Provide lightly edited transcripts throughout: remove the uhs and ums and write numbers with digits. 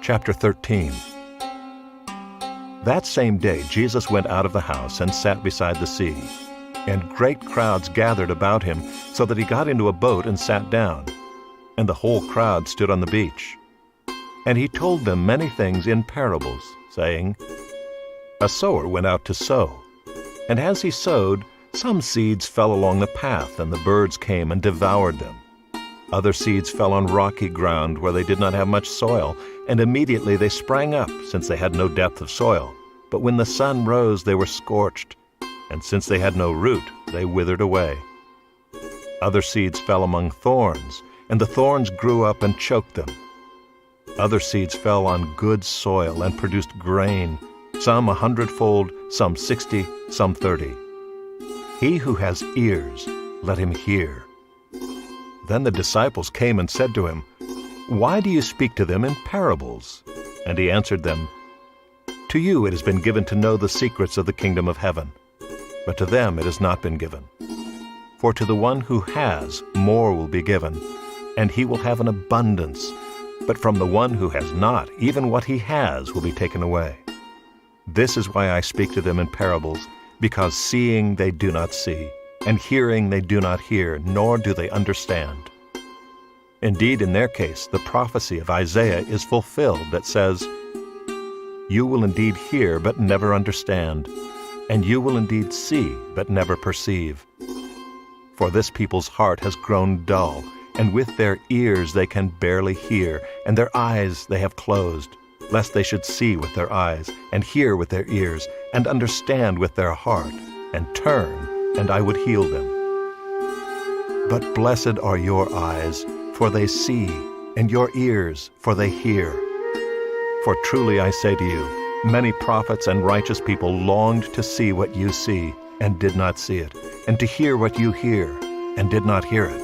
Chapter 13. That same day Jesus went out of the house and sat beside the sea, and great crowds gathered about him, so that he got into a boat and sat down, and the whole crowd stood on the beach. And he told them many things in parables, saying, A sower went out to sow, and as he sowed, some seeds fell along the path, and the birds came and devoured them. Other seeds fell on rocky ground where they did not have much soil, and immediately they sprang up, since they had no depth of soil. But when the sun rose, they were scorched, and since they had no root, they withered away. Other seeds fell among thorns, and the thorns grew up and choked them. Other seeds fell on good soil and produced grain, some 100-fold, some 60, some 30. He who has ears, let him hear. Then the disciples came and said to him, Why do you speak to them in parables? And he answered them, To you it has been given to know the secrets of the kingdom of heaven, but to them it has not been given. For to the one who has, more will be given, and he will have an abundance. But from the one who has not, even what he has will be taken away. This is why I speak to them in parables, because seeing they do not see, and hearing they do not hear, nor do they understand. Indeed, in their case, the prophecy of Isaiah is fulfilled that says, You will indeed hear, but never understand, and you will indeed see, but never perceive. For this people's heart has grown dull, and with their ears they can barely hear, and their eyes they have closed, lest they should see with their eyes, and hear with their ears, and understand with their heart, and turn, and I would heal them. But blessed are your eyes, for they see, and your ears, for they hear. For truly I say to you, many prophets and righteous people longed to see what you see, and did not see it, and to hear what you hear, and did not hear it.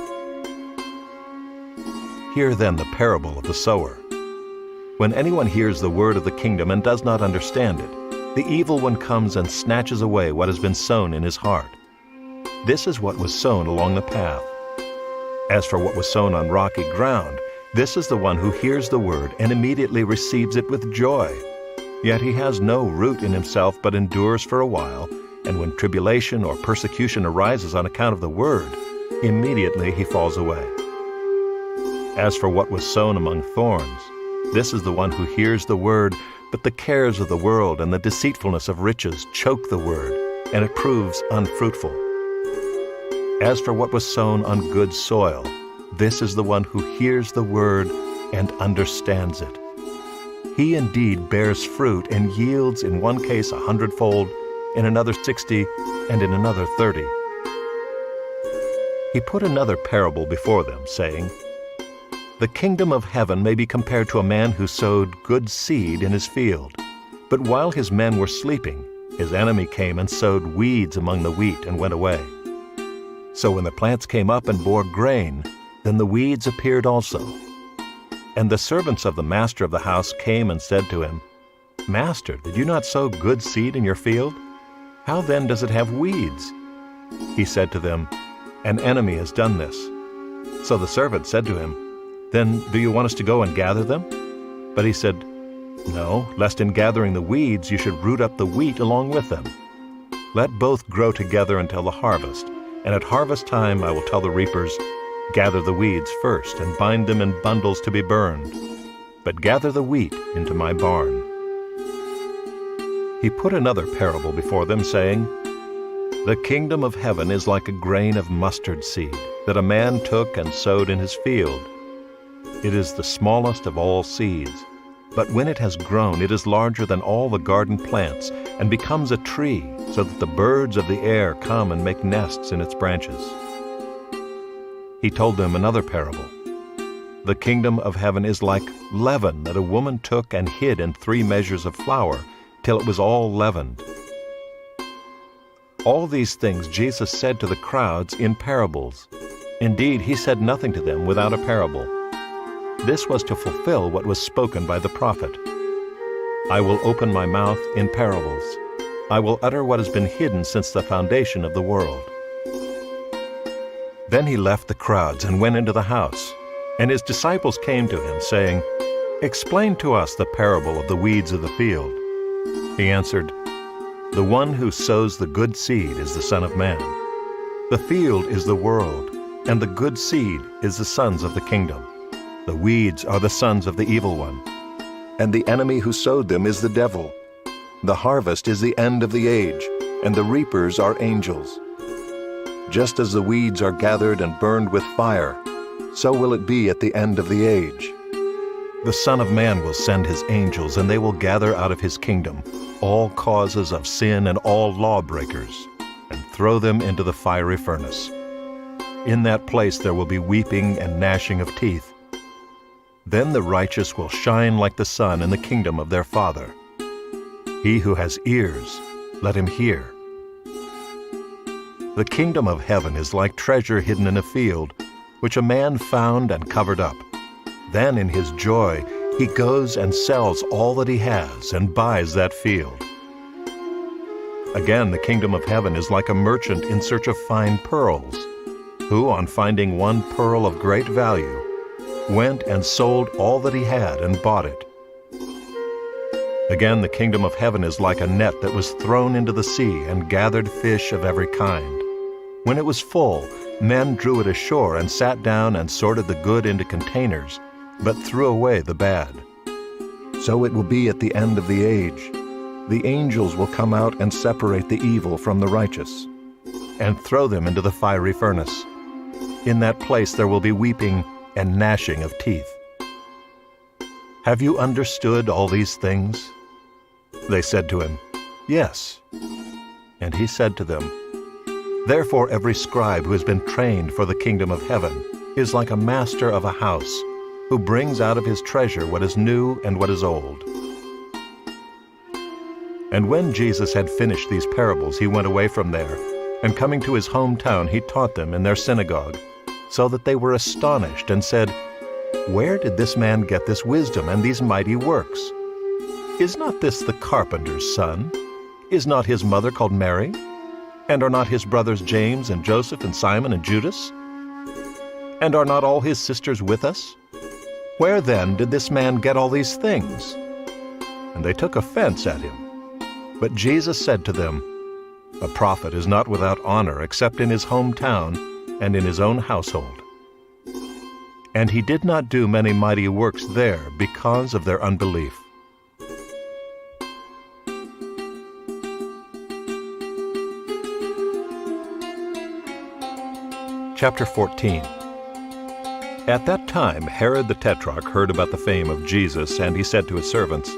Hear then the parable of the sower. When anyone hears the word of the kingdom and does not understand it, the evil one comes and snatches away what has been sown in his heart. This is what was sown along the path. As for what was sown on rocky ground, this is the one who hears the word and immediately receives it with joy. Yet he has no root in himself, but endures for a while, and when tribulation or persecution arises on account of the word, immediately he falls away. As for what was sown among thorns, this is the one who hears the word, but the cares of the world and the deceitfulness of riches choke the word, and it proves unfruitful. As for what was sown on good soil, this is the one who hears the word and understands it. He indeed bears fruit and yields in one case 100-fold, in another 60, and in another 30. He put another parable before them, saying, The kingdom of heaven may be compared to a man who sowed good seed in his field. But while his men were sleeping, his enemy came and sowed weeds among the wheat and went away. So when the plants came up and bore grain, then the weeds appeared also. And the servants of the master of the house came and said to him, Master, did you not sow good seed in your field? How then does it have weeds? He said to them, An enemy has done this. So the servant said to him, Then do you want us to go and gather them? But he said, No, lest in gathering the weeds you should root up the wheat along with them. Let both grow together until the harvest. And at harvest time I will tell the reapers, Gather the weeds first, and bind them in bundles to be burned, but gather the wheat into my barn. He put another parable before them, saying, The kingdom of heaven is like a grain of mustard seed, that a man took and sowed in his field. It is the smallest of all seeds, but when it has grown, it is larger than all the garden plants, and becomes a tree, so that the birds of the air come and make nests in its branches. He told them another parable. The kingdom of heaven is like leaven that a woman took and hid in 3 measures of flour, till it was all leavened. All these things Jesus said to the crowds in parables. Indeed, he said nothing to them without a parable. This was to fulfill what was spoken by the prophet. I will open my mouth in parables. I will utter what has been hidden since the foundation of the world. Then he left the crowds and went into the house, and his disciples came to him, saying, "Explain to us the parable of the weeds of the field." He answered, "The one who sows the good seed is the Son of Man. The field is the world, and the good seed is the sons of the kingdom. The weeds are the sons of the evil one, and the enemy who sowed them is the devil. The harvest is the end of the age, and the reapers are angels. Just as the weeds are gathered and burned with fire, so will it be at the end of the age. The Son of Man will send his angels, and they will gather out of his kingdom all causes of sin and all lawbreakers, and throw them into the fiery furnace. In that place there will be weeping and gnashing of teeth. Then the righteous will shine like the sun in the kingdom of their Father. He who has ears, let him hear. The kingdom of heaven is like treasure hidden in a field, which a man found and covered up. Then in his joy he goes and sells all that he has and buys that field. Again, the kingdom of heaven is like a merchant in search of fine pearls, who, on finding one pearl of great value, went and sold all that he had and bought it. Again, the kingdom of heaven is like a net that was thrown into the sea and gathered fish of every kind. When it was full, men drew it ashore and sat down and sorted the good into containers, but threw away the bad. So it will be at the end of the age. The angels will come out and separate the evil from the righteous, and throw them into the fiery furnace. In that place there will be weeping and gnashing of teeth. Have you understood all these things? They said to him, Yes. And he said to them, Therefore every scribe who has been trained for the kingdom of heaven is like a master of a house, who brings out of his treasure what is new and what is old. And when Jesus had finished these parables, he went away from there, and coming to his hometown, he taught them in their synagogue, so that they were astonished and said, Where did this man get this wisdom and these mighty works? Is not this the carpenter's son? Is not his mother called Mary? And are not his brothers James and Joseph and Simon and Judas? And are not all his sisters with us? Where then did this man get all these things? And they took offense at him. But Jesus said to them, A prophet is not without honor except in his hometown and in his own household. And he did not do many mighty works there because of their unbelief. Chapter 14. At that time Herod the Tetrarch heard about the fame of Jesus, and he said to his servants,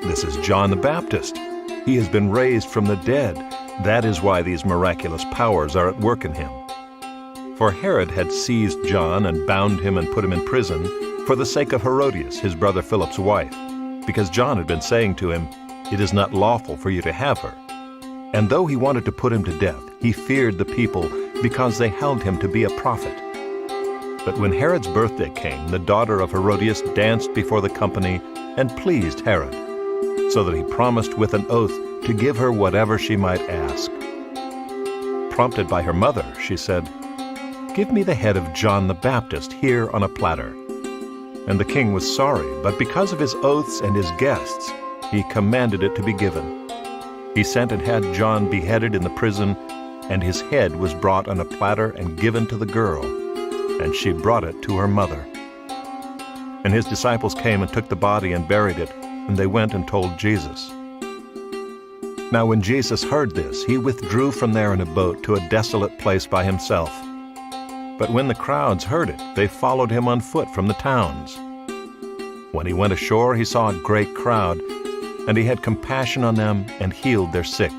This is John the Baptist. He has been raised from the dead. That is why these miraculous powers are at work in him. For Herod had seized John and bound him and put him in prison for the sake of Herodias, his brother Philip's wife, because John had been saying to him, It is not lawful for you to have her. And though he wanted to put him to death, he feared the people because they held him to be a prophet. But when Herod's birthday came, the daughter of Herodias danced before the company and pleased Herod, so that he promised with an oath to give her whatever she might ask. Prompted by her mother, she said, Give me the head of John the Baptist here on a platter. And the king was sorry, but because of his oaths and his guests, he commanded it to be given. He sent and had John beheaded in the prison, and his head was brought on a platter and given to the girl, and she brought it to her mother. And his disciples came and took the body and buried it, and they went and told Jesus. Now when Jesus heard this, he withdrew from there in a boat to a desolate place by himself. But when the crowds heard it, they followed him on foot from the towns. When he went ashore, he saw a great crowd, and he had compassion on them and healed their sick.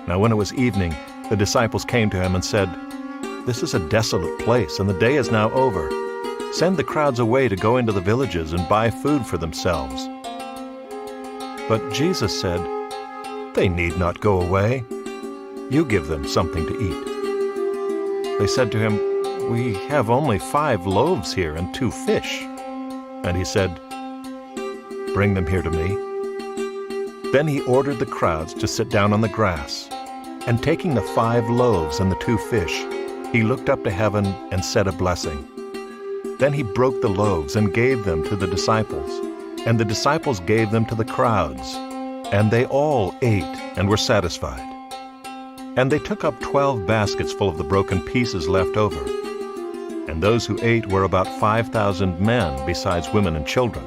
Now when it was evening, the disciples came to him and said, This is a desolate place, and the day is now over. Send the crowds away to go into the villages and buy food for themselves. But Jesus said, They need not go away. You give them something to eat. They said to him, We have only 5 loaves here and 2 fish. And he said, Bring them here to me. Then he ordered the crowds to sit down on the grass. And taking the 5 loaves and the 2 fish, he looked up to heaven and said a blessing. Then he broke the loaves and gave them to the disciples, and the disciples gave them to the crowds. And they all ate and were satisfied. And they took up 12 baskets full of the broken pieces left over. And those who ate were about 5,000 men, besides women and children.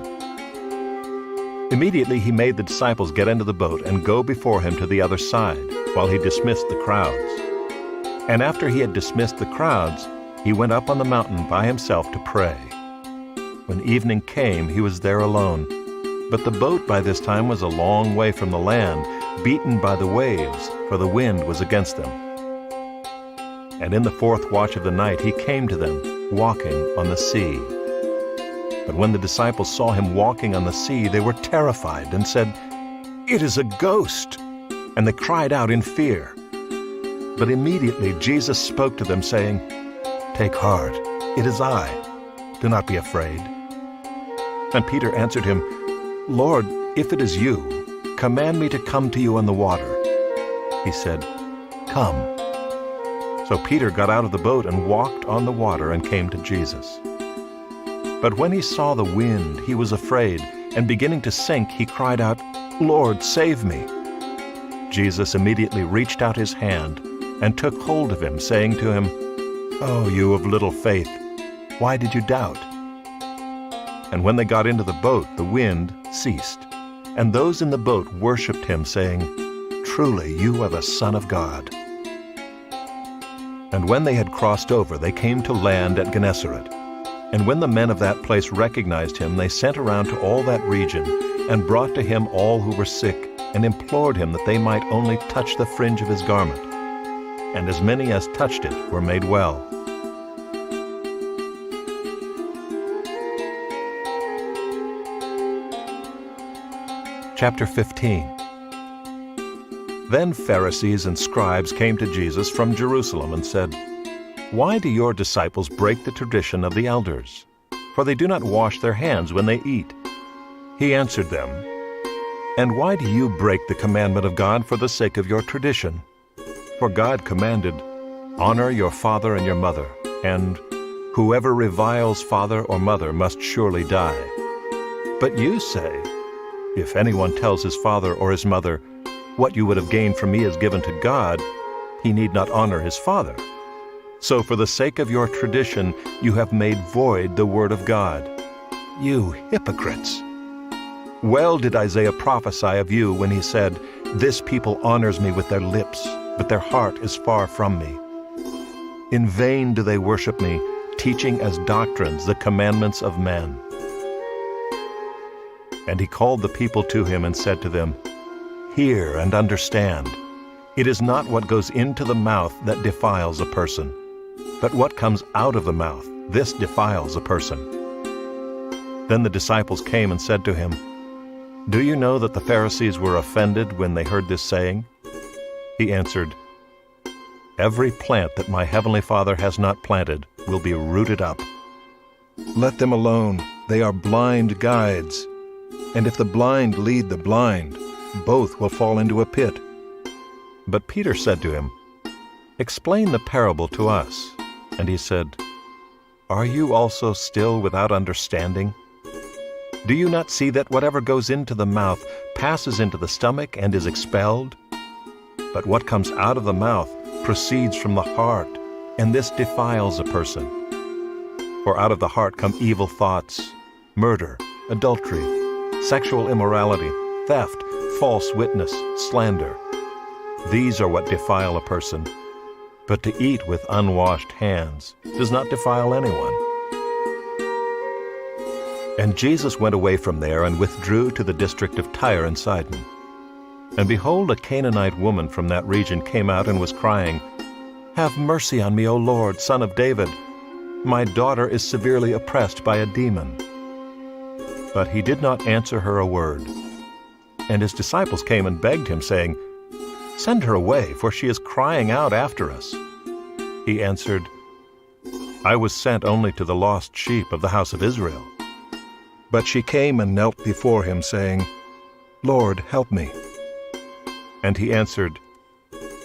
Immediately he made the disciples get into the boat and go before him to the other side, while he dismissed the crowds. And after he had dismissed the crowds, he went up on the mountain by himself to pray. When evening came, he was there alone. But the boat by this time was a long way from the land, beaten by the waves, for the wind was against them. And in the fourth watch of the night he came to them, walking on the sea. But when the disciples saw him walking on the sea, they were terrified and said, "It is a ghost!" And they cried out in fear. But immediately Jesus spoke to them, saying, "Take heart, it is I. Do not be afraid." And Peter answered him, "Lord, if it is you, command me to come to you on the water." He said, "Come." So Peter got out of the boat and walked on the water and came to Jesus. But when he saw the wind, he was afraid, and beginning to sink, he cried out, "Lord, save me." Jesus immediately reached out his hand and took hold of him, saying to him, "Oh, you of little faith, why did you doubt?" And when they got into the boat, the wind ceased, and those in the boat worshipped him, saying, "Truly you are the Son of God." And when they had crossed over, they came to land at Gennesaret. And when the men of that place recognized him, they sent around to all that region, and brought to him all who were sick, and implored him that they might only touch the fringe of his garment. And as many as touched it were made well. Chapter 15. Then Pharisees and scribes came to Jesus from Jerusalem and said, "Why do your disciples break the tradition of the elders? For they do not wash their hands when they eat." He answered them, "And why do you break the commandment of God for the sake of your tradition? For God commanded, 'Honor your father and your mother,' and 'Whoever reviles father or mother must surely die.' But you say, 'If anyone tells his father or his mother, "What you would have gained from me is given to God," he need not honor his father. So for the sake of your tradition you have made void the word of God. You hypocrites! Well did Isaiah prophesy of you when he said, 'This people honors me with their lips, but their heart is far from me. In vain do they worship me, teaching as doctrines the commandments of men.'" And he called the people to him and said to them, "Hear and understand. It is not what goes into the mouth that defiles a person, but what comes out of the mouth, this defiles a person." Then the disciples came and said to him, "Do you know that the Pharisees were offended when they heard this saying?" He answered, "Every plant that my heavenly Father has not planted will be rooted up. Let them alone, they are blind guides. And if the blind lead the blind, both will fall into a pit." But Peter said to him, "Explain the parable to us." And he said, "Are you also still without understanding? Do you not see that whatever goes into the mouth passes into the stomach and is expelled? But what comes out of the mouth proceeds from the heart, and this defiles a person. For out of the heart come evil thoughts, murder, adultery, sexual immorality, theft, false witness, slander. These are what defile a person. But to eat with unwashed hands does not defile anyone." And Jesus went away from there and withdrew to the district of Tyre and Sidon. And behold, a Canaanite woman from that region came out and was crying, "Have mercy on me, O Lord, Son of David. My daughter is severely oppressed by a demon." But he did not answer her a word. And his disciples came and begged him, saying, "Send her away, for she is crying out after us." He answered, "I was sent only to the lost sheep of the house of Israel." But she came and knelt before him, saying, "Lord, help me." And he answered,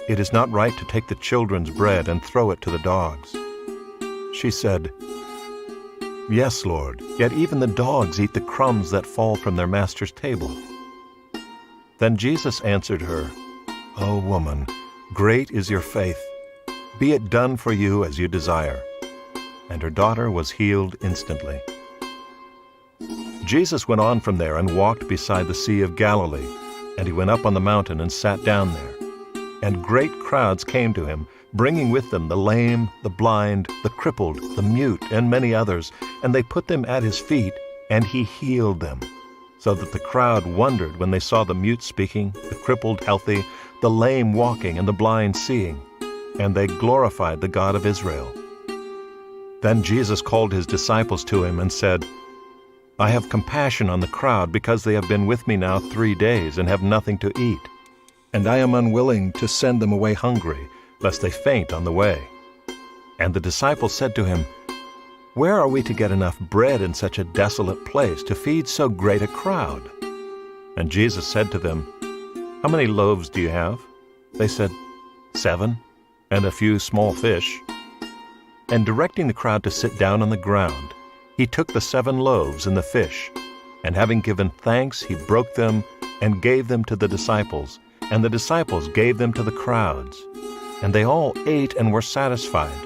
"It is not right to take the children's bread and throw it to the dogs." She said, "Yes, Lord, yet even the dogs eat the crumbs that fall from their master's table." Then Jesus answered her, "O woman, great is your faith. Be it done for you as you desire." And her daughter was healed instantly. Jesus went on from there and walked beside the Sea of Galilee, and he went up on the mountain and sat down there. And great crowds came to him, bringing with them the lame, the blind, the crippled, the mute, and many others, and they put them at his feet, and he healed them. So that the crowd wondered when they saw the mute speaking, the crippled healthy, the lame walking, and the blind seeing, and they glorified the God of Israel. Then Jesus called his disciples to him and said, "I have compassion on the crowd, because they have been with me now 3 days and have nothing to eat. And I am unwilling to send them away hungry, lest they faint on the way." And the disciples said to him, "Where are we to get enough bread in such a desolate place to feed so great a crowd?" And Jesus said to them, "How many loaves do you have?" They said, 7, and a few small fish. And directing the crowd to sit down on the ground, he took the 7 loaves and the fish, and having given thanks, he broke them and gave them to the disciples, and the disciples gave them to the crowds. And they all ate and were satisfied.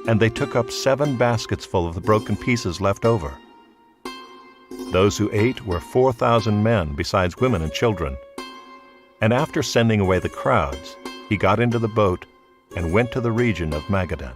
And they took up 7 baskets full of the broken pieces left over. Those who ate were 4,000 men, besides women and children. And after sending away the crowds, he got into the boat and went to the region of Magadan.